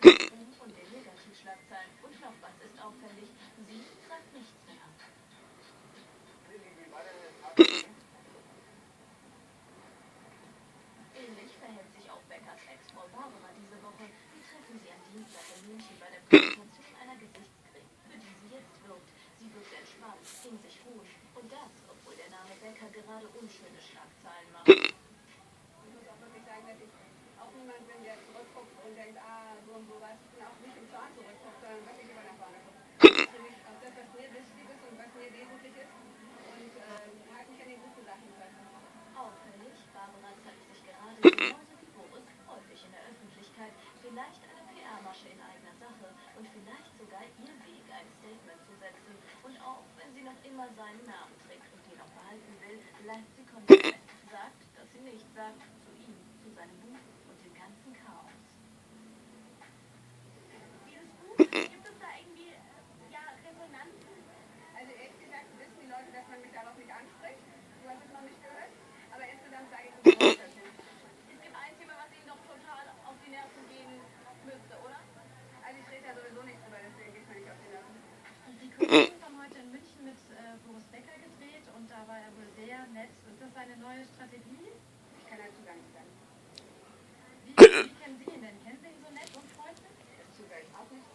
und den Negativschlagzeilen. Und noch was ist auffällig, sie sagt nichts mehr. Ähnlich verhält sich auch Beckers Ex-Frau Barbara diese Woche. Wir treffen sie am Dienstag in München bei der Präsentation einer Gesichtscreme, für die sie jetzt wirbt. Sie wirkt entspannt, in sich ruhig. Und das, obwohl der Name Becker gerade unschöne Schlagzeilen macht. Ich muss auch wirklich sagen, dass ich auch niemand bin, der zurückguckt und denkt, so und so was. Ich bin auch nicht im Zahn zurückguckt, sondern wirklich immer nach vorne guckt. Für mich auch das, was mir wichtig ist und was mir wesentlich ist. Und halte mich an den guten Sachen fest. Auffällig, Barbara zeigt sich gerade genauso wie Boris häufig in der Öffentlichkeit. Vielleicht eine PR-Masche in eigener Sache und vielleicht sogar ihr Weg, ein Statement zu setzen. Und auch wenn sie noch immer seinen Namen trägt und ihn auch behalten will, bleibt sie konsequent. Sagt, dass sie nicht sagt, zu ihm, zu seinem Buch und dem ganzen Chaos. Dieses Buch, gibt es da irgendwie Resonanzen? Also ehrlich gesagt wissen die Leute, dass man mich darauf nicht anspricht. Du hast es noch nicht gehört. Aber insgesamt sage ich nicht dazu. Es gibt ein Thema, was Ihnen doch total auf die Nerven gehen müsste, oder? Also ich rede da sowieso nicht drüber, deswegen geht mir nicht auf die Nerven. Die Kollegen haben heute in München mit Boris Becker gedreht und da war er wohl sehr nett. Ist das seine neue Strategie? Ich kann dazu gar nichts sagen. Wie kennen Sie ihn denn? Kennen Sie ihn so nett und freundlich? Dazu sage ich auch nichts.